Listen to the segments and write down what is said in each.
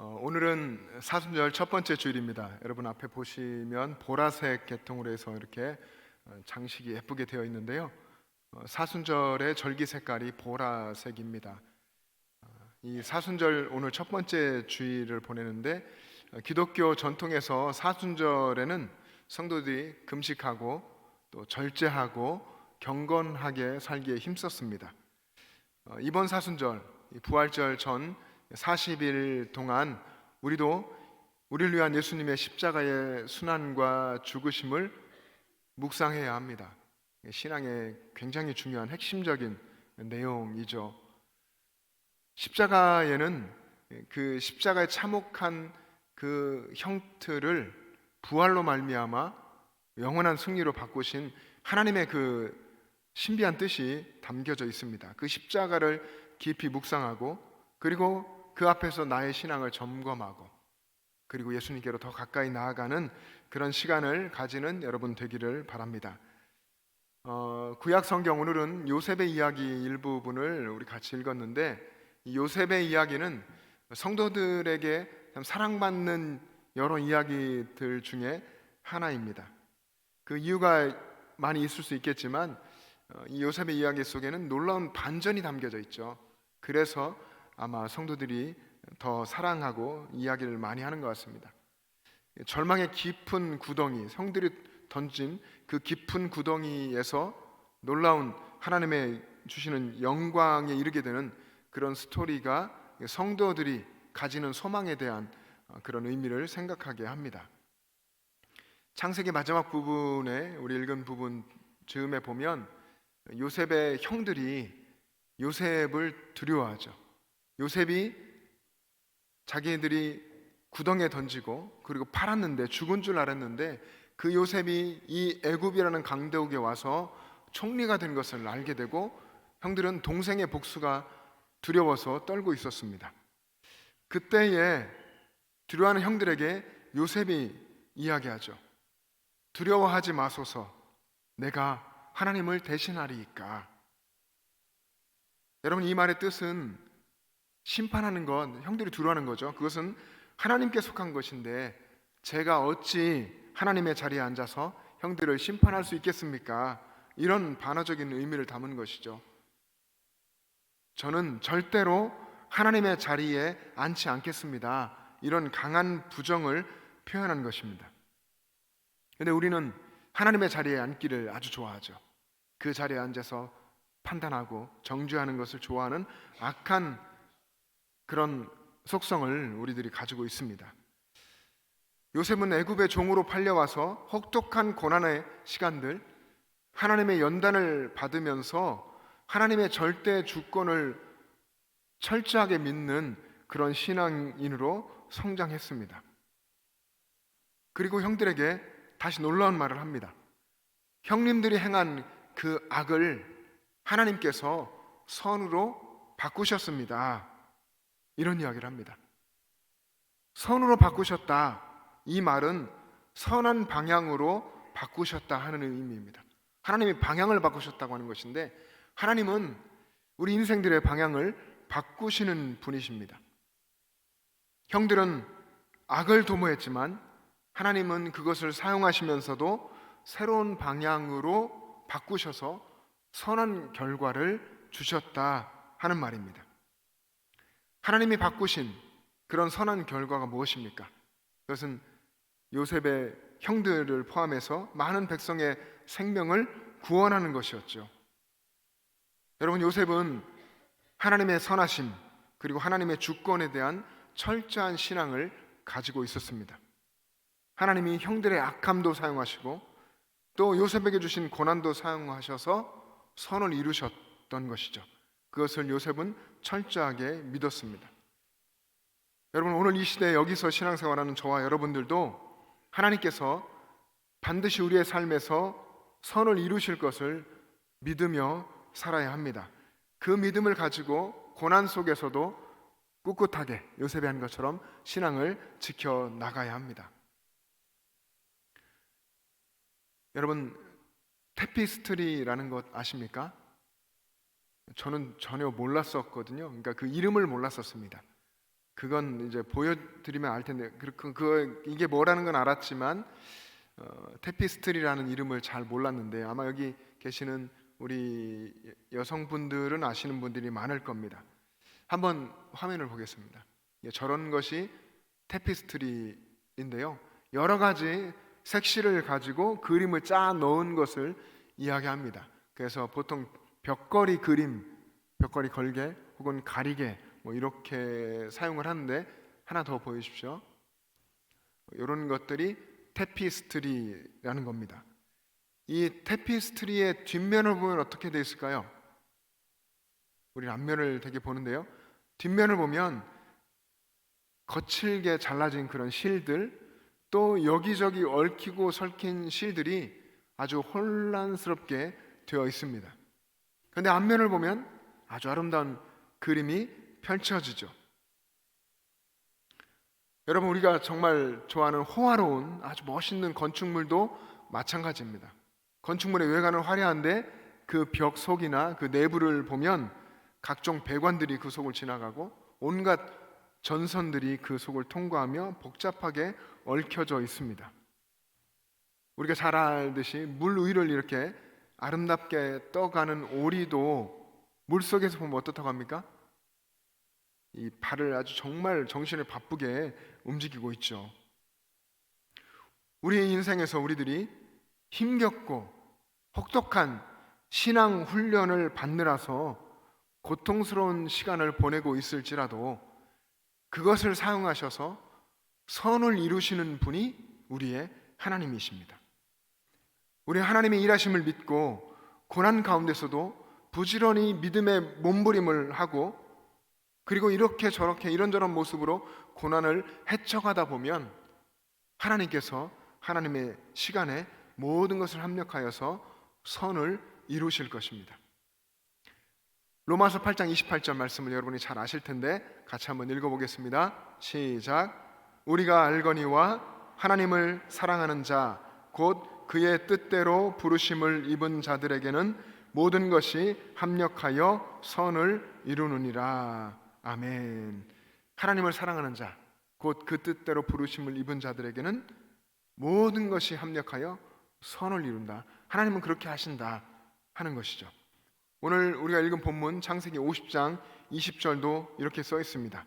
오늘은 사순절 첫 번째 주일입니다. 여러분 앞에 보시면 보라색 계통으로 해서 이렇게 장식이 예쁘게 되어 있는데요. 사순절의 절기 색깔이 보라색입니다. 이 사순절 오늘 첫 번째 주일을 보내는데 기독교 전통에서 사순절에는 성도들이 금식하고 또 절제하고 경건하게 살기에 힘썼습니다. 이번 사순절 부활절 전 40일 동안 우리도 우리를 위한 예수님의 십자가의 순환과 죽으심을 묵상해야 합니다. 신앙의 굉장히 중요한 핵심적인 내용이죠. 십자가에는 그 십자가에 참혹한 그 형틀을 부활로 말미암아 영원한 승리로 바꾸신 하나님의 그 신비한 뜻이 담겨져 있습니다. 그 십자가를 깊이 묵상하고 그리고 그 앞에서 나의 신앙을 점검하고 그리고 예수님께로 더 가까이 나아가는 그런 시간을 가지는 여러분 되기를 바랍니다. 구약 성경 오늘은 요셉의 이야기 일부분을 우리 같이 읽었는데 이 요셉의 이야기는 성도들에게 참 사랑받는 여러 이야기들 중에 하나입니다. 그 이유가 많이 있을 수 있겠지만 이 요셉의 이야기 속에는 놀라운 반전이 담겨져 있죠. 그래서 아마 성도들이 더 사랑하고 이야기를 많이 하는 것 같습니다. 절망의 깊은 구덩이, 성들이 던진 그 깊은 구덩이에서 놀라운 하나님의 주시는 영광에 이르게 되는 그런 스토리가 성도들이 가지는 소망에 대한 그런 의미를 생각하게 합니다. 창세기 마지막 부분에 우리 읽은 부분 즈음에 보면 요셉의 형들이 요셉을 두려워하죠. 요셉이 자기들이 구덩이에 던지고 그리고 팔았는데 죽은 줄 알았는데 그 요셉이 이 애굽이라는 강대국에 와서 총리가 된 것을 알게 되고 형들은 동생의 복수가 두려워서 떨고 있었습니다. 그때에 두려워하는 형들에게 요셉이 이야기하죠. 두려워하지 마소서, 내가 하나님을 대신하리이까. 여러분, 이 말의 뜻은 심판하는 건 형들이 두려워하는 거죠. 그것은 하나님께 속한 것인데 제가 어찌 하나님의 자리에 앉아서 형들을 심판할 수 있겠습니까? 이런 반어적인 의미를 담은 것이죠. 저는 절대로 하나님의 자리에 앉지 않겠습니다. 이런 강한 부정을 표현한 것입니다. 그런데 우리는 하나님의 자리에 앉기를 아주 좋아하죠. 그 자리에 앉아서 판단하고 정죄하는 것을 좋아하는 악한 그런 속성을 우리들이 가지고 있습니다. 요셉은 애굽의 종으로 팔려와서 혹독한 고난의 시간들, 하나님의 연단을 받으면서 하나님의 절대 주권을 철저하게 믿는 그런 신앙인으로 성장했습니다. 그리고 형들에게 다시 놀라운 말을 합니다. 형님들이 행한 그 악을 하나님께서 선으로 바꾸셨습니다. 이런 이야기를 합니다. 선으로 바꾸셨다. 이 말은 선한 방향으로 바꾸셨다 하는 의미입니다. 하나님이 방향을 바꾸셨다고 하는 것인데 하나님은 우리 인생들의 방향을 바꾸시는 분이십니다. 형들은 악을 도모했지만 하나님은 그것을 사용하시면서도 새로운 방향으로 바꾸셔서 선한 결과를 주셨다 하는 말입니다. 하나님이 바꾸신 그런 선한 결과가 무엇입니까? 그것은 요셉의 형들을 포함해서 많은 백성의 생명을 구원하는 것이었죠. 여러분, 요셉은 하나님의 선하심 그리고 하나님의 주권에 대한 철저한 신앙을 가지고 있었습니다. 하나님이 형들의 악함도 사용하시고 또 요셉에게 주신 고난도 사용하셔서 선을 이루셨던 것이죠. 그것을 요셉은 철저하게 믿었습니다. 여러분, 오늘 이 시대에 여기서 신앙생활하는 저와 여러분들도 하나님께서 반드시 우리의 삶에서 선을 이루실 것을 믿으며 살아야 합니다. 그 믿음을 가지고 고난 속에서도 꿋꿋하게 요셉이 한 것처럼 신앙을 지켜나가야 합니다. 여러분, 테피스트리라는 것 아십니까? 저는 전혀 몰랐었거든요. 그러니까 그 이름을 몰랐었습니다. 그건 이제 보여드리면 알 텐데 이게 뭐라는 건 알았지만 테피스트리라는 이름을 잘 몰랐는데 아마 여기 계시는 우리 여성분들은 아시는 분들이 많을 겁니다. 한번 화면을 보겠습니다. 저런 것이 테피스트리인데요. 여러 가지 색실을 가지고 그림을 짜 넣은 것을 이야기합니다. 그래서 보통 벽걸이 그림, 벽걸이 걸개 혹은 가리개 뭐 이렇게 사용을 하는데 하나 더 보여주십시오. 이런 것들이 테피스트리라는 겁니다. 이 테피스트리의 뒷면을 보면 어떻게 되어 있을까요? 우리는 앞면을 되게 보는데요. 뒷면을 보면 거칠게 잘라진 그런 실들, 또 여기저기 얽히고 설킨 실들이 아주 혼란스럽게 되어 있습니다. 그런데 앞면을 보면 아주 아름다운 그림이 펼쳐지죠. 여러분, 우리가 정말 좋아하는 호화로운 아주 멋있는 건축물도 마찬가지입니다. 건축물의 외관은 화려한데 그 벽 속이나 그 내부를 보면 각종 배관들이 그 속을 지나가고 온갖 전선들이 그 속을 통과하며 복잡하게 얽혀져 있습니다. 우리가 잘 알듯이 물 위를 이렇게 아름답게 떠가는 오리도 물속에서 보면 어떻다고 합니까? 이 발을 아주 정말 정신을 바쁘게 움직이고 있죠. 우리 인생에서 우리들이 힘겹고 혹독한 신앙 훈련을 받느라서 고통스러운 시간을 보내고 있을지라도 그것을 사용하셔서 선을 이루시는 분이 우리의 하나님이십니다. 우리 하나님의 일하심을 믿고 고난 가운데서도 부지런히 믿음의 몸부림을 하고 그리고 이렇게 저렇게 이런저런 모습으로 고난을 헤쳐가다 보면 하나님께서 하나님의 시간에 모든 것을 합력하여서 선을 이루실 것입니다. 로마서 8장 28절 말씀을 여러분이 잘 아실 텐데 같이 한번 읽어보겠습니다. 시작. 우리가 알거니와 하나님을 사랑하는 자 곧 그의 뜻대로 부르심을 입은 자들에게는 모든 것이 합력하여 선을 이루느니라. 아멘. 하나님을 사랑하는 자 곧 그 뜻대로 부르심을 입은 자들에게는 모든 것이 합력하여 선을 이룬다. 하나님은 그렇게 하신다 하는 것이죠. 오늘 우리가 읽은 본문 창세기 50장 20절도 이렇게 써 있습니다.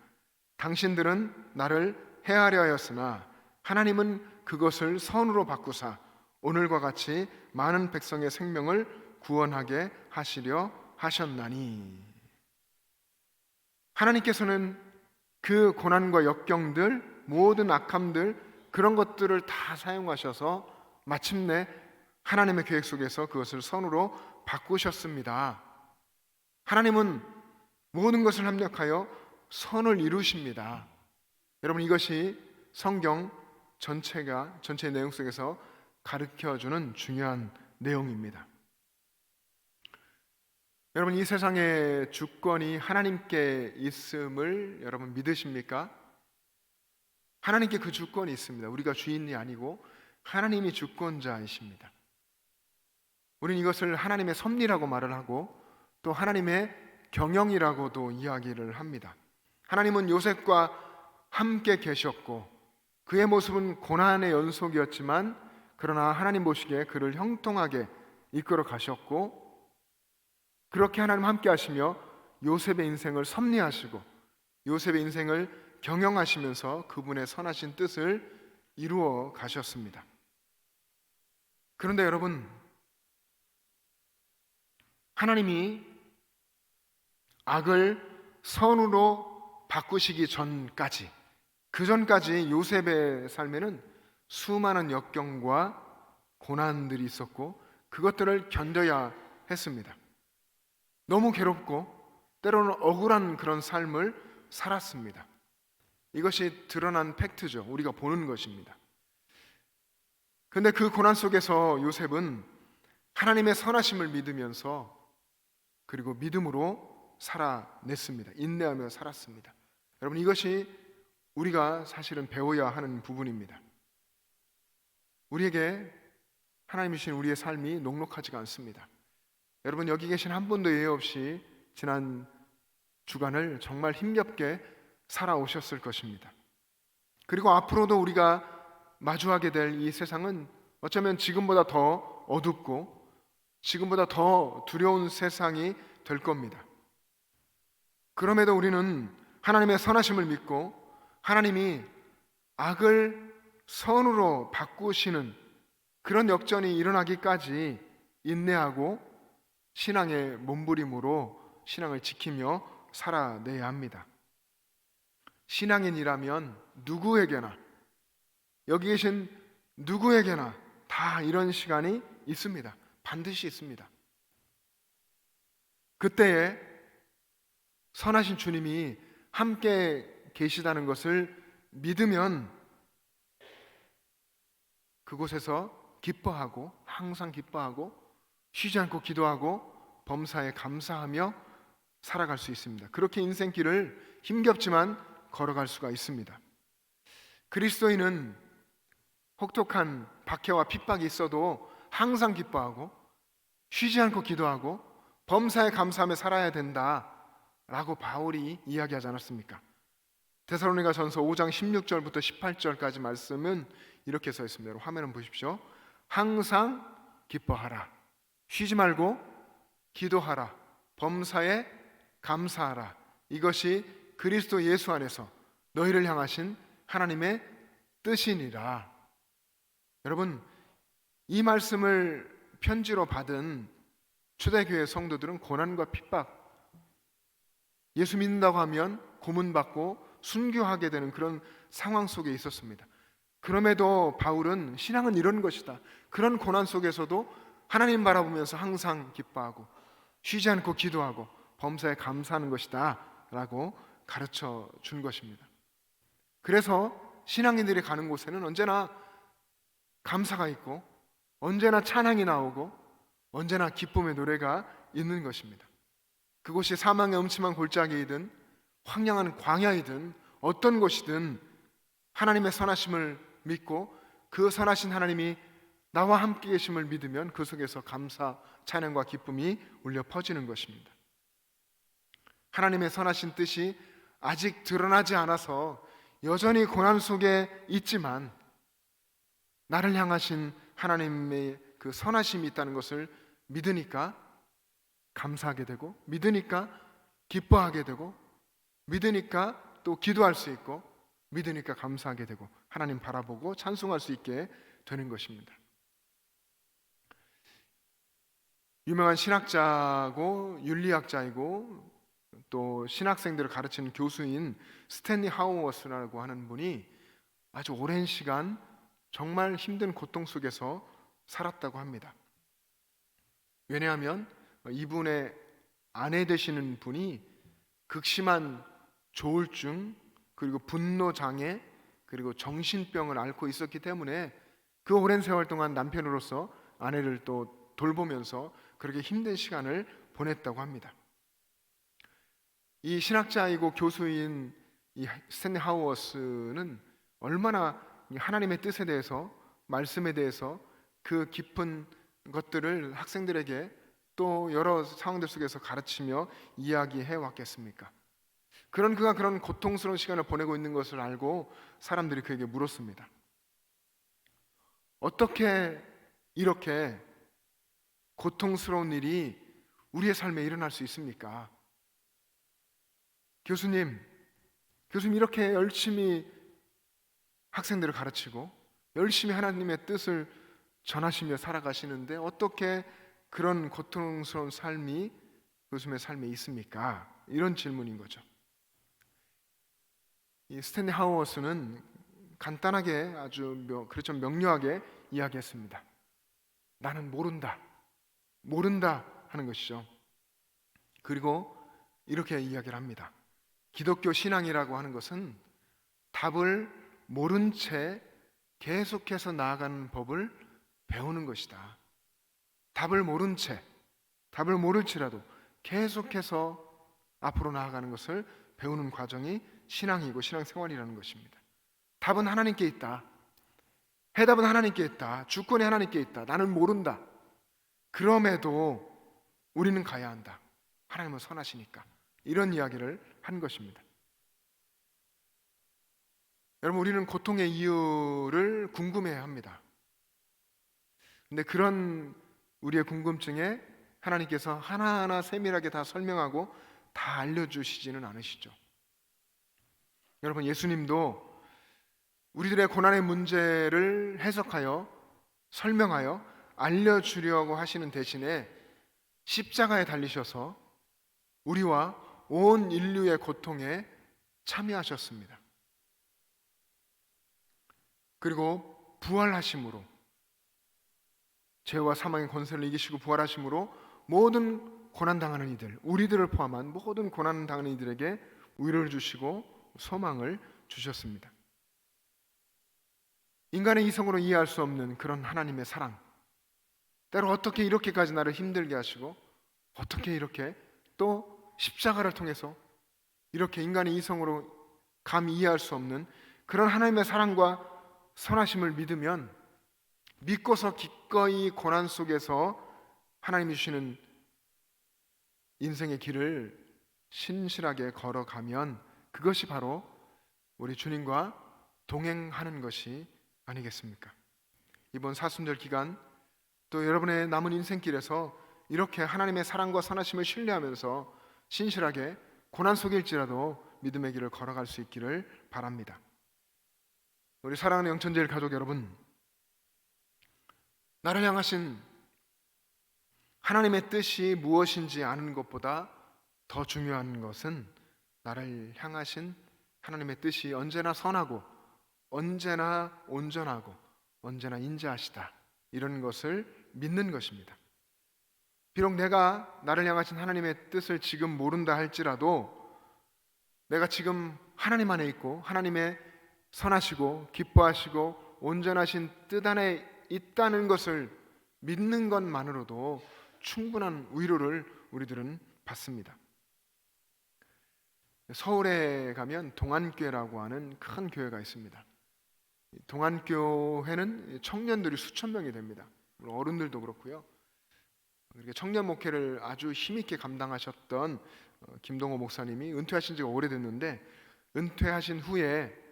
당신들은 나를 해하려 하였으나 하나님은 그것을 선으로 바꾸사 오늘과 같이 많은 백성의 생명을 구원하게 하시려 하셨나니. 하나님께서는 그 고난과 역경들, 모든 악함들, 그런 것들을 다 사용하셔서 마침내 하나님의 계획 속에서 그것을 선으로 바꾸셨습니다. 하나님은 모든 것을 합력하여 선을 이루십니다. 여러분, 이것이 성경 전체의 내용 속에서 가르쳐주는 중요한 내용입니다. 여러분, 이 세상의 주권이 하나님께 있음을 여러분 믿으십니까? 하나님께 그 주권이 있습니다. 우리가 주인이 아니고 하나님이 주권자이십니다. 우리는 이것을 하나님의 섭리라고 말을 하고 또 하나님의 경영이라고도 이야기를 합니다. 하나님은 요셉과 함께 계셨고 그의 모습은 고난의 연속이었지만 그러나 하나님 보시기에 그를 형통하게 이끌어 가셨고 그렇게 하나님 함께 하시며 요셉의 인생을 섭리하시고 요셉의 인생을 경영하시면서 그분의 선하신 뜻을 이루어 가셨습니다. 그런데 여러분, 하나님이 악을 선으로 바꾸시기 전까지, 그 전까지 요셉의 삶에는 수많은 역경과 고난들이 있었고 그것들을 견뎌야 했습니다. 너무 괴롭고 때로는 억울한 그런 삶을 살았습니다. 이것이 드러난 팩트죠. 우리가 보는 것입니다. 그런데 그 고난 속에서 요셉은 하나님의 선하심을 믿으면서 그리고 믿음으로 살아냈습니다. 인내하며 살았습니다. 여러분, 이것이 우리가 사실은 배워야 하는 부분입니다. 우리에게 하나님이 주신 우리의 삶이 녹록하지가 않습니다. 여러분, 여기 계신 한 분도 예외 없이 지난 주간을 정말 힘겹게 살아오셨을 것입니다. 그리고 앞으로도 우리가 마주하게 될 이 세상은 어쩌면 지금보다 더 어둡고 지금보다 더 두려운 세상이 될 겁니다. 그럼에도 우리는 하나님의 선하심을 믿고 하나님이 악을 선으로 바꾸시는 그런 역전이 일어나기까지 인내하고 신앙의 몸부림으로 신앙을 지키며 살아내야 합니다. 신앙인이라면 누구에게나, 여기 계신 누구에게나 다 이런 시간이 있습니다. 반드시 있습니다. 그때에 선하신 주님이 함께 계시다는 것을 믿으면 그곳에서 기뻐하고, 항상 기뻐하고, 쉬지 않고 기도하고 범사에 감사하며 살아갈 수 있습니다. 그렇게 인생길을 힘겹지만 걸어갈 수가 있습니다. 그리스도인은 혹독한 박해와 핍박이 있어도 항상 기뻐하고 쉬지 않고 기도하고 범사에 감사하며 살아야 된다라고 바울이 이야기하지 않았습니까? 데살로니가전서 5장 16절부터 18절까지 말씀은 이렇게 써 있습니다. 화면을 보십시오. 항상 기뻐하라. 쉬지 말고 기도하라. 범사에 감사하라. 이것이 그리스도 예수 안에서 너희를 향하신 하나님의 뜻이니라. 여러분, 이 말씀을 편지로 받은 초대교회 성도들은 고난과 핍박, 예수 믿는다고 하면 고문받고 순교하게 되는 그런 상황 속에 있었습니다. 그럼에도 바울은 신앙은 이런 것이다, 그런 고난 속에서도 하나님 바라보면서 항상 기뻐하고 쉬지 않고 기도하고 범사에 감사하는 것이다 라고 가르쳐 준 것입니다. 그래서 신앙인들이 가는 곳에는 언제나 감사가 있고 언제나 찬양이 나오고 언제나 기쁨의 노래가 있는 것입니다. 그곳이 사망의 음침한 골짜기이든 황량한 광야이든 어떤 곳이든 하나님의 선하심을 믿고 그 선하신 하나님이 나와 함께 계심을 믿으면 그 속에서 감사, 찬양과 기쁨이 울려 퍼지는 것입니다. 하나님의 선하신 뜻이 아직 드러나지 않아서 여전히 고난 속에 있지만 나를 향하신 하나님의 그 선하심이 있다는 것을 믿으니까 감사하게 되고, 믿으니까 기뻐하게 되고, 믿으니까 또 기도할 수 있고, 믿으니까 감사하게 되고 하나님 바라보고 찬송할 수 있게 되는 것입니다. 유명한 신학자고 윤리학자이고 또 신학생들을 가르치는 교수인 스탠리 하우어스라고 하는 분이 아주 오랜 시간 정말 힘든 고통 속에서 살았다고 합니다. 왜냐하면 이분의 아내 되시는 분이 극심한 조울증, 그리고 분노장애, 그리고 정신병을 앓고 있었기 때문에 그 오랜 세월 동안 남편으로서 아내를 또 돌보면서 그렇게 힘든 시간을 보냈다고 합니다. 이 신학자이고 교수인 이 스탠리 하우어스는 얼마나 하나님의 뜻에 대해서, 말씀에 대해서 그 깊은 것들을 학생들에게 또 여러 상황들 속에서 가르치며 이야기해 왔겠습니까? 그가 그런 고통스러운 시간을 보내고 있는 것을 알고 사람들이 그에게 물었습니다. 어떻게 이렇게 고통스러운 일이 우리의 삶에 일어날 수 있습니까? 교수님 이렇게 열심히 학생들을 가르치고 열심히 하나님의 뜻을 전하시며 살아가시는데 어떻게 그런 고통스러운 삶이 교수님의 삶에 있습니까? 이런 질문인 거죠. 이 스탠리 하우어스는 간단하게 아주 그렇죠, 명료하게 이야기했습니다. 나는 모른다 하는 것이죠. 그리고 이렇게 이야기를 합니다. 기독교 신앙이라고 하는 것은 답을 모른 채 계속해서 나아가는 법을 배우는 것이다. 답을 모를지라도 계속해서 앞으로 나아가는 것을 배우는 과정이 신앙이고 신앙생활이라는 것입니다. 답은 하나님께 있다. 해답은 하나님께 있다. 주권이 하나님께 있다. 나는 모른다. 그럼에도 우리는 가야 한다. 하나님은 선하시니까. 이런 이야기를 한 것입니다. 여러분, 우리는 고통의 이유를 궁금해합니다. 근데 그런 우리의 궁금증에 하나님께서 하나하나 세밀하게 다 설명하고 다 알려주시지는 않으시죠. 여러분, 예수님도 우리들의 고난의 문제를 해석하여 설명하여 알려주려고 하시는 대신에 십자가에 달리셔서 우리와 온 인류의 고통에 참여하셨습니다. 그리고 부활하심으로, 죄와 사망의 권세를 이기시고 부활하심으로 모든 고난당하는 이들, 우리들을 포함한 모든 고난당하는 이들에게 위로를 주시고 소망을 주셨습니다. 인간의 이성으로 이해할 수 없는 그런 하나님의 사랑, 때로 어떻게 이렇게까지 나를 힘들게 하시고 어떻게 이렇게 또 십자가를 통해서 이렇게 인간의 이성으로 감히 이해할 수 없는 그런 하나님의 사랑과 선하심을 믿으면, 믿고서 기꺼이 고난 속에서 하나님이 주시는 인생의 길을 신실하게 걸어가면 그것이 바로 우리 주님과 동행하는 것이 아니겠습니까? 이번 사순절 기간 또 여러분의 남은 인생길에서 이렇게 하나님의 사랑과 선하심을 신뢰하면서 신실하게 고난 속일지라도 믿음의 길을 걸어갈 수 있기를 바랍니다. 우리 사랑하는 영천제일 가족 여러분, 나를 향하신 하나님의 뜻이 무엇인지 아는 것보다 더 중요한 것은 나를 향하신 하나님의 뜻이 언제나 선하고 언제나 온전하고 언제나 인자하시다, 이런 것을 믿는 것입니다. 비록 내가 나를 향하신 하나님의 뜻을 지금 모른다 할지라도 내가 지금 하나님 안에 있고 하나님의 선하시고 기뻐하시고 온전하신 뜻 안에 있다는 것을 믿는 것만으로도 충분한 위로를 우리들은 받습니다. 서울에 가면 동안교회라고 하는 큰 교회가 있습니다. 동안교회는 청년들이 수천 명이 됩니다. 물론 어른들도 그렇고요. 그렇게 청년 목회를 아주 힘있게 감당하셨던 김동호 목사님이 은퇴하신 지가 오래됐는데, 은퇴하신 후에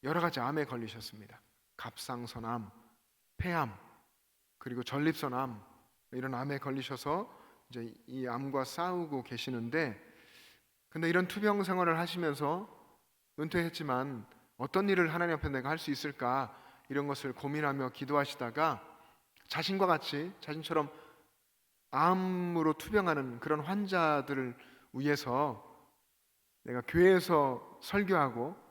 여러 가지 암에 걸리셨습니다. 갑상선암, 폐암, 그리고 전립선암, 이런 암에 걸리셔서 이제 이 암과 싸우고 계시는데, 근데 이런 투병 생활을 하시면서 은퇴했지만 어떤 일을 하나님 앞에 내가 할 수 있을까, 이런 것을 고민하며 기도하시다가 자신과 같이 자신처럼 암으로 투병하는 그런 환자들을 위해서 내가 교회에서 설교하고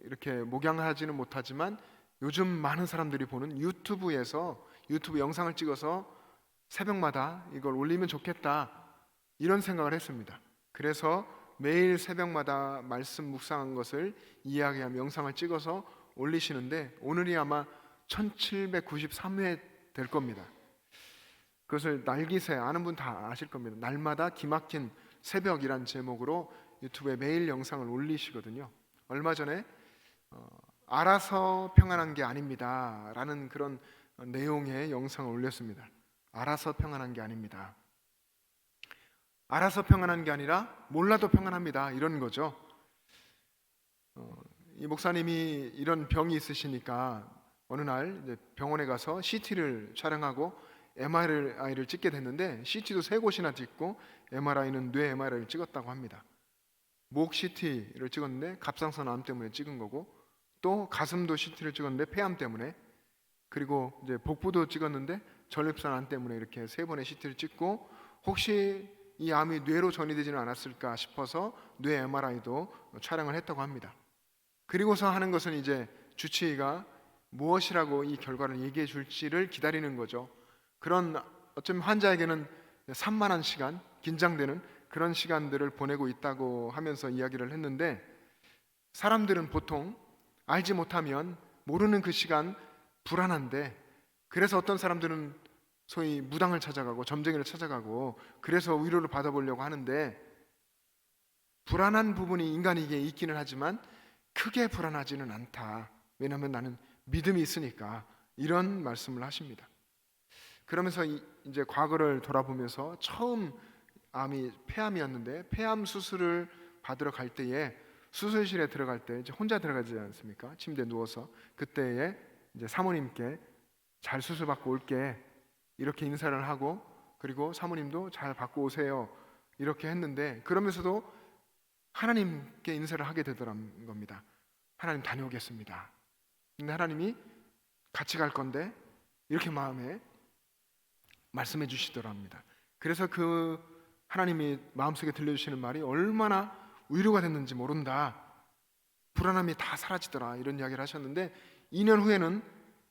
이렇게 목양하지는 못하지만 요즘 많은 사람들이 보는 유튜브 영상을 찍어서 새벽마다 이걸 올리면 좋겠다, 이런 생각을 했습니다. 그래서 매일 새벽마다 말씀 묵상한 것을 이야기하며 영상을 찍어서 올리시는데, 오늘이 아마 1793회 될 겁니다. 그것을 날기새, 아는 분 다 아실 겁니다. 날마다 기막힌 새벽이란 제목으로 유튜브에 매일 영상을 올리시거든요. 얼마 전에 알아서 평안한 게 아닙니다 라는 그런 내용의 영상을 올렸습니다. 알아서 평안한 게 아닙니다. 알아서 평안한 게 아니라 몰라도 평안합니다, 이런 거죠. 이 목사님이 이런 병이 있으시니까 어느 날 이제 병원에 가서 CT를 촬영하고 MRI를 찍게 됐는데, CT도 3곳이나 찍고 MRI는 뇌 MRI를 찍었다고 합니다. 목 CT를 찍었는데 갑상선 암 때문에 찍은 거고, 또 가슴도 CT를 찍었는데 폐암 때문에, 그리고 이제 복부도 찍었는데 전립선 암 때문에, 이렇게 3번의 CT를 찍고 혹시 이 암이 뇌로 전이되지는 않았을까 싶어서 뇌 MRI도 촬영을 했다고 합니다. 그리고서 하는 것은 이제 주치의가 무엇이라고 이 결과를 얘기해 줄지를 기다리는 거죠. 그런 어쩌면 환자에게는 산만한 시간, 긴장되는 그런 시간들을 보내고 있다고 하면서 이야기를 했는데, 사람들은 보통 알지 못하면 모르는 그 시간 불안한데, 그래서 어떤 사람들은 소위 무당을 찾아가고 점쟁이를 찾아가고 그래서 위로를 받아보려고 하는데, 불안한 부분이 인간에게 있기는 하지만 크게 불안하지는 않다. 왜냐하면 나는 믿음이 있으니까, 이런 말씀을 하십니다. 그러면서 이제 과거를 돌아보면서 처음 암이 폐암이었는데 폐암 수술을 받으러 갈 때에 수술실에 들어갈 때 이제 혼자 들어가지 않습니까? 침대에 누워서 그때에 이제 사모님께 잘 수술 받고 올게 이렇게 인사를 하고, 그리고 사모님도 잘 받고 오세요 이렇게 했는데, 그러면서도 하나님께 인사를 하게 되더란 겁니다. 하나님 다녀오겠습니다. 근데 하나님이 같이 갈 건데 이렇게 마음에 말씀해 주시더랍니다. 그래서 그 하나님이 마음속에 들려주시는 말이 얼마나 위로가 됐는지 모른다, 불안함이 다 사라지더라, 이런 이야기를 하셨는데, 2년 후에는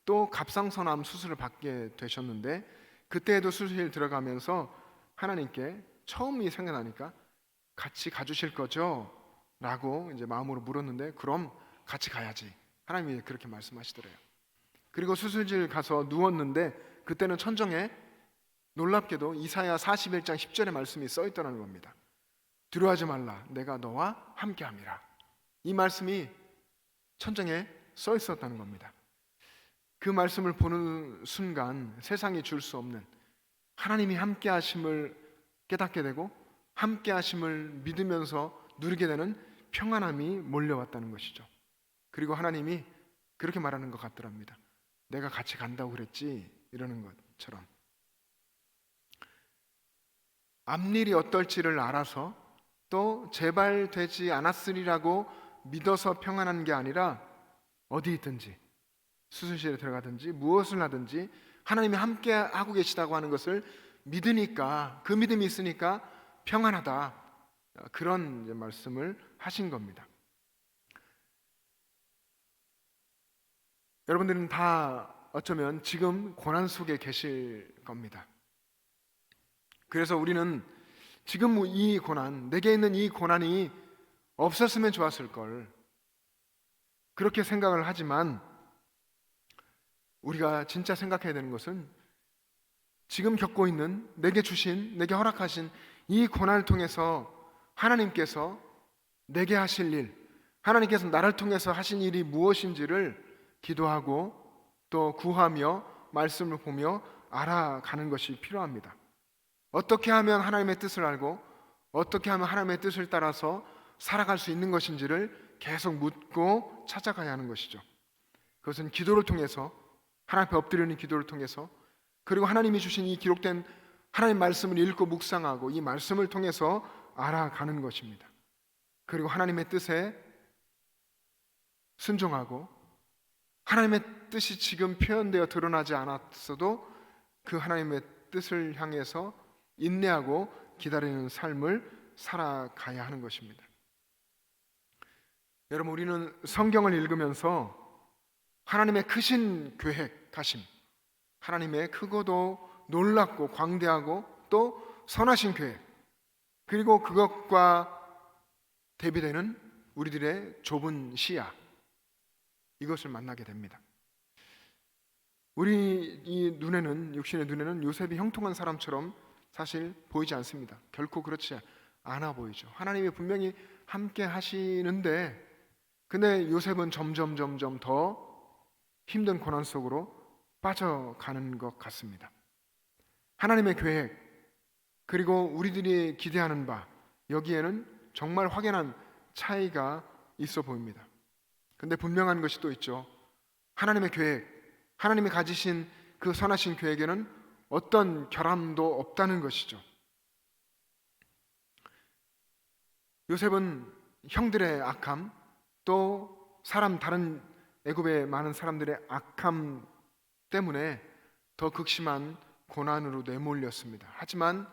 또 갑상선암 수술을 받게 되셨는데, 그때에도 수술실 들어가면서 하나님께 처음이 생각나니까 같이 가주실 거죠? 라고 이제 마음으로 물었는데, 그럼 같이 가야지, 하나님이 그렇게 말씀하시더래요. 그리고 수술실 가서 누웠는데 그때는 천정에 놀랍게도 이사야 41장 10절의 말씀이 써 있다는 겁니다. 두려워하지 말라, 내가 너와 함께함이라. 이 말씀이 천정에 써 있었다는 겁니다. 그 말씀을 보는 순간 세상이 줄 수 없는 하나님이 함께하심을 깨닫게 되고, 함께하심을 믿으면서 누리게 되는 평안함이 몰려왔다는 것이죠. 그리고 하나님이 그렇게 말하는 것 같더랍니다. 내가 같이 간다고 그랬지, 이러는 것처럼. 앞일이 어떨지를 알아서 또 재발되지 않았으리라고 믿어서 평안한 게 아니라, 어디 있든지 수술실에 들어가든지 무엇을 하든지 하나님이 함께 하고 계시다고 하는 것을 믿으니까, 그 믿음이 있으니까 평안하다, 그런 말씀을 하신 겁니다. 여러분들은 다 어쩌면 지금 고난 속에 계실 겁니다. 그래서 우리는 지금 이 고난, 내게 있는 이 고난이 없었으면 좋았을 걸, 그렇게 생각을 하지만, 우리가 진짜 생각해야 되는 것은 지금 겪고 있는, 내게 주신, 내게 허락하신 이 고난을 통해서 하나님께서 내게 하실 일, 하나님께서 나를 통해서 하신 일이 무엇인지를 기도하고 또 구하며 말씀을 보며 알아가는 것이 필요합니다. 어떻게 하면 하나님의 뜻을 알고 어떻게 하면 하나님의 뜻을 따라서 살아갈 수 있는 것인지를 계속 묻고 찾아가야 하는 것이죠. 그것은 기도를 통해서, 하나님 앞에 엎드리는 기도를 통해서, 그리고 하나님이 주신 이 기록된 하나님 말씀을 읽고 묵상하고 이 말씀을 통해서 알아가는 것입니다. 그리고 하나님의 뜻에 순종하고, 하나님의 뜻이 지금 표현되어 드러나지 않았어도 그 하나님의 뜻을 향해서 인내하고 기다리는 삶을 살아가야 하는 것입니다. 여러분, 우리는 성경을 읽으면서 하나님의 크신 계획하심, 하나님의 크고도 놀랍고 광대하고 또 선하신 계획, 그리고 그것과 대비되는 우리들의 좁은 시야, 이것을 만나게 됩니다. 우리 이 눈에는, 육신의 눈에는 요셉이 형통한 사람처럼 사실 보이지 않습니다. 결코 그렇지 않아 보이죠. 하나님이 분명히 함께 하시는데, 근데 요셉은 점점 더 힘든 고난 속으로 빠져가는 것 같습니다. 하나님의 계획, 그리고 우리들이 기대하는 바, 여기에는 정말 확연한 차이가 있어 보입니다. 근데 분명한 것이 또 있죠. 하나님의 계획, 하나님이 가지신 그 선하신 계획에는 어떤 결함도 없다는 것이죠. 요셉은 형들의 악함, 또 다른 애굽의 많은 사람들의 악함 때문에 더 극심한 고난으로 내몰렸습니다. 하지만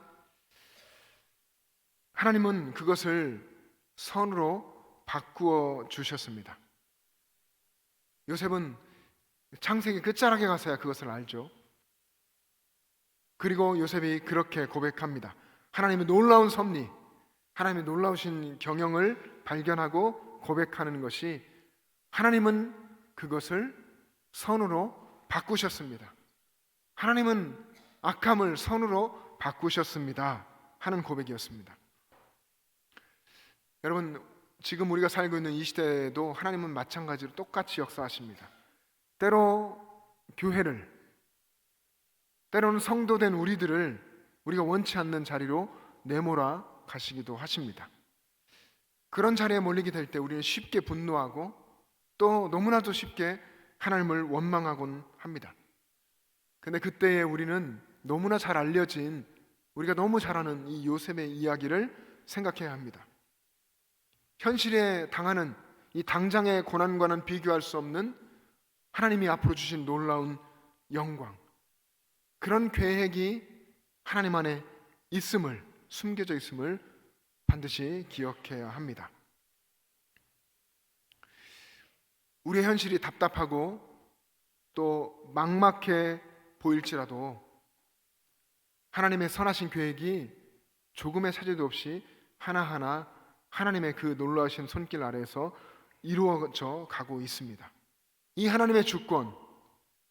하나님은 그것을 선으로 바꾸어 주셨습니다. 요셉은 창세기 끝자락에 가서야 그것을 알죠. 그리고 요셉이 그렇게 고백합니다. 하나님의 놀라운 섭리, 하나님의 놀라우신 경영을 발견하고 고백하는 것이, 하나님은 그것을 선으로 바꾸셨습니다. 하나님은 악함을 선으로 바꾸셨습니다 하는 고백이었습니다. 여러분, 지금 우리가 살고 있는 이 시대에도 하나님은 마찬가지로 똑같이 역사하십니다. 때로 교회를, 때로는 성도된 우리들을 우리가 원치 않는 자리로 내몰아 가시기도 하십니다. 그런 자리에 몰리게 될 때 우리는 쉽게 분노하고 또 너무나도 쉽게 하나님을 원망하곤 합니다. 근데 그때에 우리는 너무나 잘 알려진, 우리가 너무 잘 아는 이 요셉의 이야기를 생각해야 합니다. 현실에 당하는 이 당장의 고난과는 비교할 수 없는 하나님이 앞으로 주신 놀라운 영광, 그런 계획이 하나님 안에 있음을, 숨겨져 있음을 반드시 기억해야 합니다. 우리의 현실이 답답하고 또 막막해 보일지라도 하나님의 선하신 계획이 조금의 차질도 없이 하나하나 하나님의 그 놀라우신 손길 아래에서 이루어져 가고 있습니다. 이 하나님의 주권,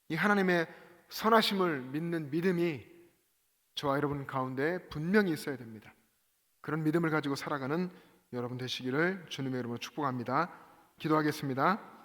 이 하나님의 선하심을 믿는 믿음이 저와 여러분 가운데 분명히 있어야 됩니다. 그런 믿음을 가지고 살아가는 여러분 되시기를 주님의 이름으로 축복합니다. 기도하겠습니다.